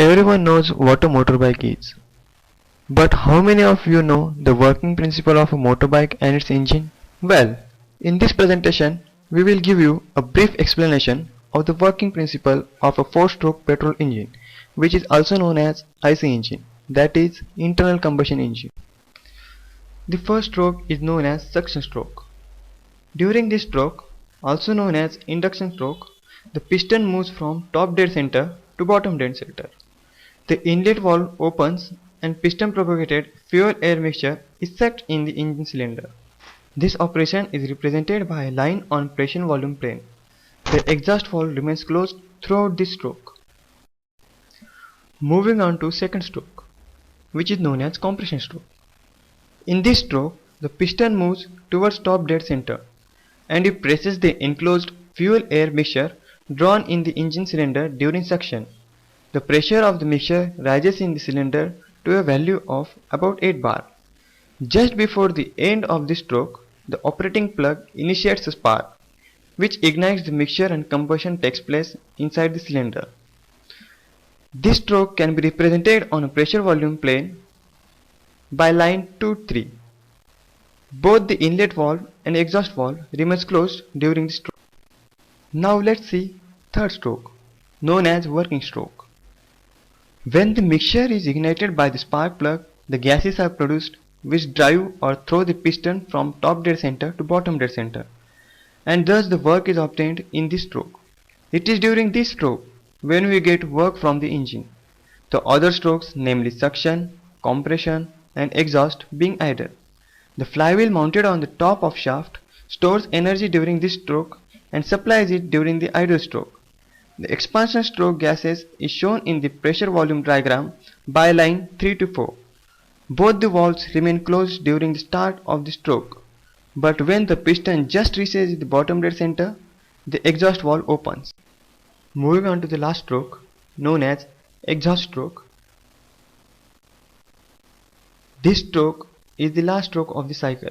Everyone knows what a motorbike is. But how many of you know the working principle of a motorbike and its engine? Well, in this presentation, we will give you a brief explanation of the working principle of a 4-stroke petrol engine, which is also known as IC engine, that is, internal combustion engine. The first stroke is known as suction stroke. During this stroke, also known as induction stroke, the piston moves from top dead center to bottom dead center. The inlet valve opens and piston propagated fuel-air mixture is sucked in the engine cylinder. This operation is represented by a line on pressure-volume plane. The exhaust valve remains closed throughout this stroke. Moving on to second stroke, which is known as compression stroke. In this stroke, the piston moves towards top dead center and it presses the enclosed fuel-air mixture drawn in the engine cylinder during suction. The pressure of the mixture rises in the cylinder to a value of about 8 bar. Just before the end of this stroke, the operating plug initiates a spark, which ignites the mixture and combustion takes place inside the cylinder. This stroke can be represented on a pressure volume plane by line 2-3. Both the inlet valve and exhaust valve remains closed during the stroke. Now let's see third stroke, known as working stroke. When the mixture is ignited by the spark plug, the gases are produced which drive or throw the piston from top dead center to bottom dead center, and thus the work is obtained in this stroke. It is during this stroke when we get work from the engine. The other strokes, namely suction, compression and exhaust, being idle. The flywheel mounted on the top of shaft stores energy during this stroke and supplies it during the idle stroke. The expansion stroke gases is shown in the pressure volume diagram by line 3-4. Both the valves remain closed during the start of the stroke, but when the piston just reaches the bottom dead center, the exhaust valve opens. Moving on to the last stroke, known as exhaust stroke. This stroke is the last stroke of the cycle.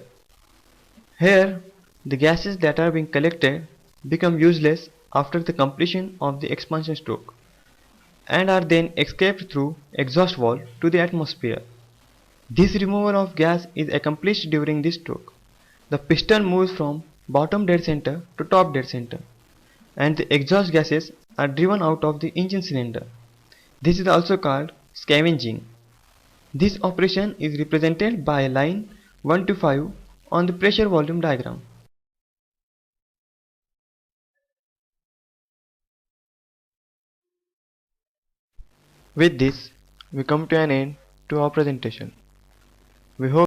Here, the gases that are being collected become useless after the completion of the expansion stroke and are then escaped through exhaust valve to the atmosphere. This removal of gas is accomplished during this stroke. The piston moves from bottom dead center to top dead center and the exhaust gases are driven out of the engine cylinder. This is also called scavenging. This operation is represented by a line 1-5 on the pressure volume diagram. With this, we come to an end to our presentation. We hope